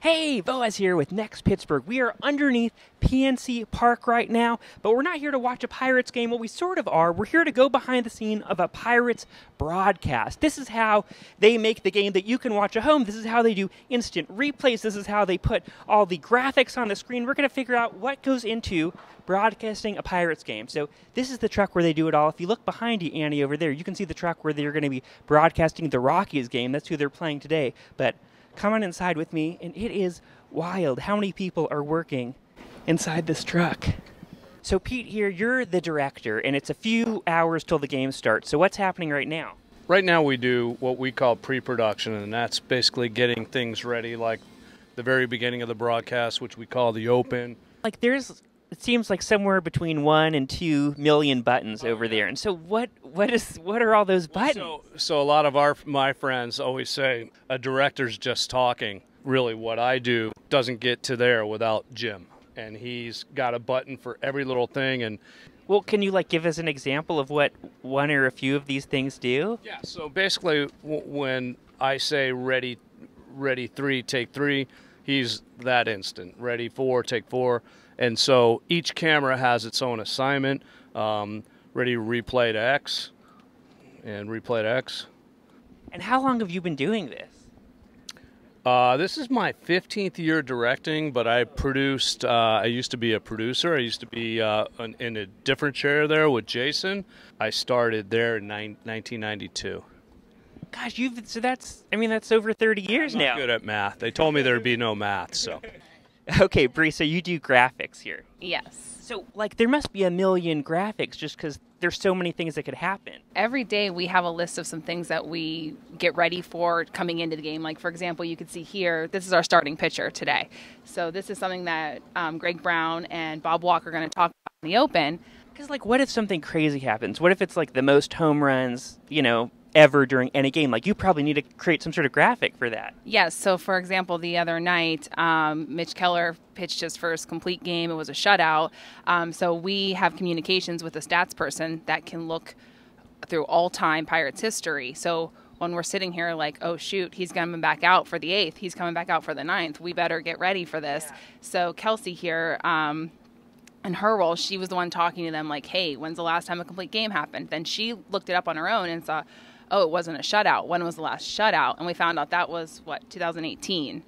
Hey, Boaz here with Next Pittsburgh. We are underneath PNC Park right now, but we're not here to watch a Pirates game. Well, we sort of are. We're here to go behind the scene of a Pirates broadcast. This is how they make the game that you can watch at home. This is how they do instant replays. This is how they put all the graphics on the screen. We're going to figure out what goes into broadcasting a Pirates game. So this is the truck where they do it all. If you look behind you, Annie, over there, you can see the truck where they're going to be broadcasting the Rockies game. That's who they're playing today. But come on inside with me, and it is wild how many people are working inside this truck. So Pete here, you're the director, and it's a few hours till the game starts. So what's happening right now? Right now we do what we call pre-production, and that's basically getting things ready like the very beginning of the broadcast, which we call the open. Like it seems like somewhere between 1 and 2 million buttons over there. And so what are all those buttons? So a lot of my friends always say a director's just talking. Really what I do doesn't get to there without Jim. And he's got a button for every little thing. And well, can you give us an example of what one or a few of these things do? Yeah, so basically when I say ready 3, take 3, he's that instant. Ready 4, take 4. And so each camera has its own assignment. Ready to replay to X and replay to X. And how long have you been doing this? This is my 15th year directing, but I produced, I used to be a producer. I used to be in a different chair there with Jason. I started there in 1992. Gosh, that's over 30 years now. I'm not good at math. They told me there'd be no math, so. Okay, Bree, so you do graphics here. Yes. So, there must be a million graphics just because there's so many things that could happen. Every day we have a list of some things that we get ready for coming into the game. Like, for example, you can see here, this is our starting pitcher today. So this is something that Greg Brown and Bob Walker are going to talk about in the open. Because, what if something crazy happens? What if it's, the most home runs, ever during any game? You probably need to create some sort of graphic for that. Yes. So, for example, the other night, Mitch Keller pitched his first complete game. It was a shutout. So we have communications with a stats person that can look through all-time Pirates history. So when we're sitting here oh, shoot, he's coming back out for the 8th. He's coming back out for the 9th. We better get ready for this. Yeah. So Kelsey here, in her role, she was the one talking to them hey, when's the last time a complete game happened? Then she looked it up on her own and saw, oh, it wasn't a shutout. When was the last shutout? And we found out that was, 2018.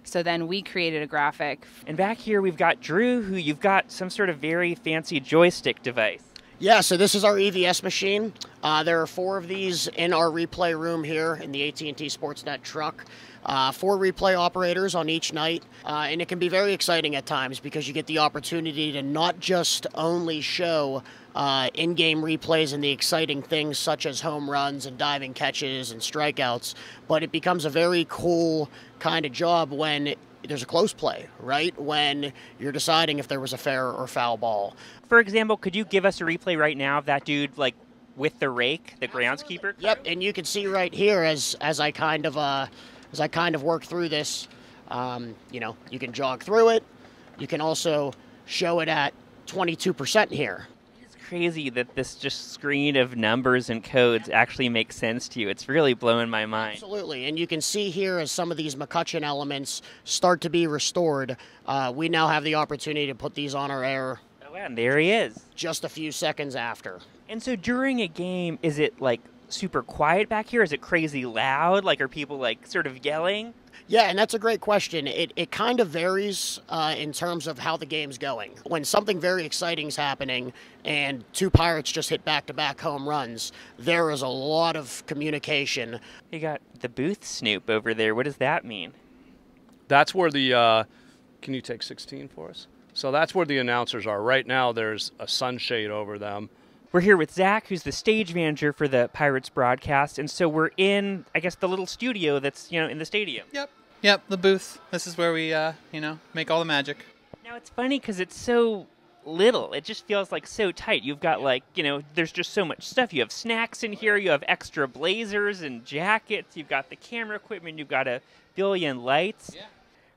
So then we created a graphic. And back here we've got Drew, who you've got some sort of very fancy joystick device. Yeah, so this is our EVS machine. There are 4 of these in our replay room here in the AT&T Sportsnet truck. 4 replay operators on each night, and it can be very exciting at times because you get the opportunity to not just only show in-game replays and the exciting things such as home runs and diving catches and strikeouts, but it becomes a very cool kind of job when there's a close play, right? When you're deciding if there was a fair or foul ball. For example, could you give us a replay right now of that dude, with the rake, the groundskeeper? Yep, and you can see right here as I kind of work through this, you can jog through it. You can also show it at 22% here. It's crazy that this just screen of numbers and codes actually makes sense to you. It's really blowing my mind. Absolutely, and you can see here as some of these McCutcheon elements start to be restored, we now have the opportunity to put these on our air. Oh, and there he is. Just a few seconds after. And so during a game, is it super quiet back here? Is it crazy loud? Are people sort of yelling? Yeah, and that's a great question. It kind of varies in terms of how the game's going. When something very exciting is happening and 2 Pirates just hit back-to-back home runs, there is a lot of communication. You got the booth snoop over there. What does that mean? That's where the, can you take 16 for us? So that's where the announcers are. Right now there's a sunshade over them. We're here with Zach, who's the stage manager for the Pirates broadcast, and so we're in, I guess, the little studio that's, in the stadium. Yep, the booth. This is where we, make all the magic. Now, it's funny because it's so little. It just feels so tight. You've got, there's just so much stuff. You have snacks in here. You have extra blazers and jackets. You've got the camera equipment. You've got a billion lights. Yeah.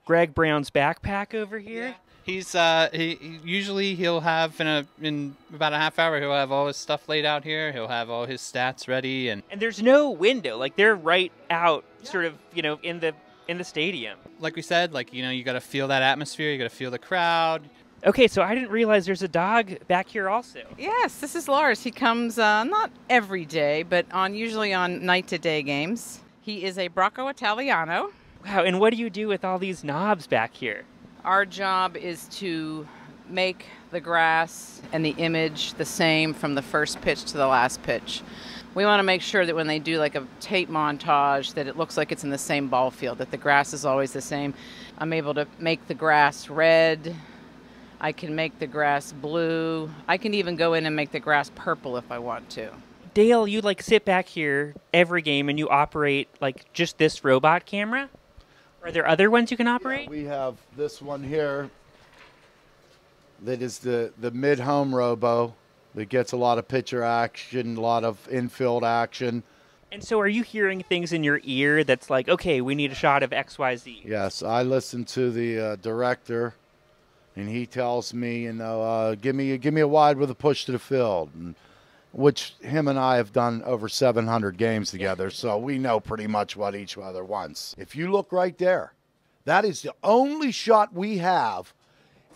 Greg Brown's backpack over here. Yeah. He's he'll have in about a half hour he'll have all his stuff laid out here. He'll have all his stats ready and there's no window. They're right out sort of, in the in the stadium. Like we said, like, you know, you got to feel that atmosphere. You got to feel the crowd. Okay, so I didn't realize there's a dog back here also. Yes, this is Lars. He comes not every day, but usually on night-to-day games. He is a Bucco Italiano. Wow, and what do you do with all these knobs back here? Our job is to make the grass and the image the same from the first pitch to the last pitch. We want to make sure that when they do like a tape montage that it looks like it's in the same ball field, that the grass is always the same. I'm able to make the grass red. I can make the grass blue. I can even go in and make the grass purple if I want to. Dale, you like sit back here every game and you operate like just this robot camera? Are there other ones you can operate? Yeah, we have this one here that is the mid-home robo that gets a lot of pitcher action, a lot of infield action. And so are you hearing things in your ear that's like, okay, we need a shot of XYZ? Yes, I listen to the director, and he tells me, you know, give me a wide with a push to the field, and, which him and I have done over 700 games together, so we know pretty much what each other wants. If you look right there, that is the only shot we have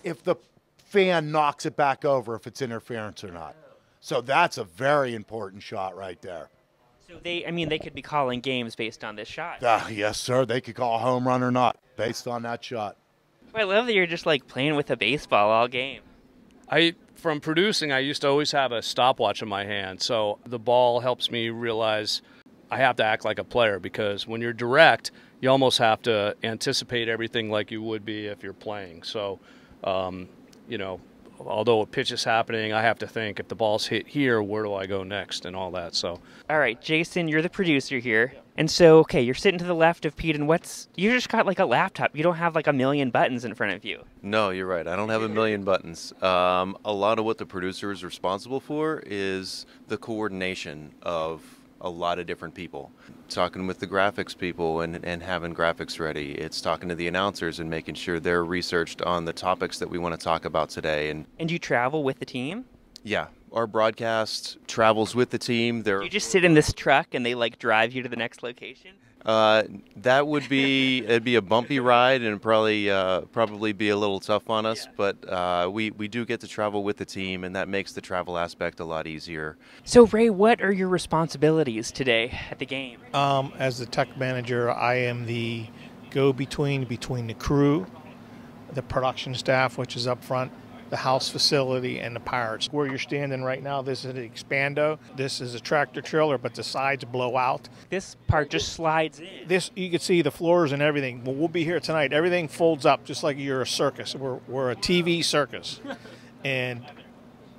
if the fan knocks it back over, if it's interference or not. So that's a very important shot right there. So they could be calling games based on this shot. Yes, sir. They could call a home run or not based on that shot. I love that you're just like playing with a baseball all game. From producing, I used to always have a stopwatch in my hand, so the ball helps me realize I have to act like a player, because when you're direct, you almost have to anticipate everything like you would be if you're playing. So, you know, although a pitch is happening, I have to think, if the ball's hit here, where do I go next and all that. So, all right, Jason, you're the producer here. And so, okay, you're sitting to the left of Pete, and you just got like a laptop. You don't have like a million buttons in front of you. No, you're right. I don't have a million buttons. A lot of what the producer is responsible for is the coordination of a lot of different people. Talking with the graphics people and having graphics ready. It's talking to the announcers and making sure they're researched on the topics that we want to talk about today. And you travel with the team? Yeah. Our broadcast travels with the team. You just sit in this truck and they like drive you to the next location? That would be it'd be a bumpy ride and probably be a little tough on us, yeah. But we do get to travel with the team, and that makes the travel aspect a lot easier. So Ray, what are your responsibilities today at the game? As the tech manager, I am the go-between between the crew, the production staff, which is up front, the house facility, and the Pirates. Where you're standing right now, this is an Expando. This is a tractor trailer, but the sides blow out. This part just slides in. This, you can see the floors and everything. Well, we'll be here tonight. Everything folds up just like you're a circus. We're a TV circus. And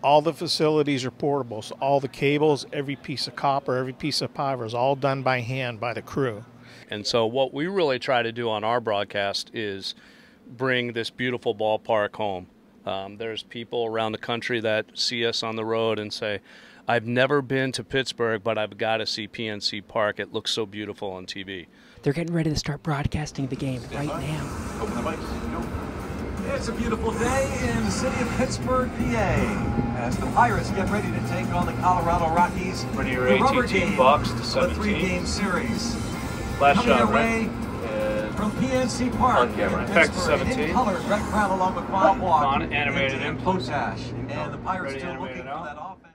all the facilities are portable. So all the cables, every piece of copper, every piece of fiber is all done by hand by the crew. And so what we really try to do on our broadcast is bring this beautiful ballpark home. There's people around the country that see us on the road and say, I've never been to Pittsburgh, but I've got to see PNC Park. It looks so beautiful on TV. They're getting ready to start broadcasting the game right now. Open the mics. It's a beautiful day in the city of Pittsburgh, PA, as the Pirates get ready to take on the Colorado Rockies. Ready your the rubber AT&T game box to of 17. the three-game series. Last Coming shot, their way from PNC Park on camera. Effect 17. In color, Brett Brown along with Bob Walker. On animated inputs. And the Pirates still looking for that offense.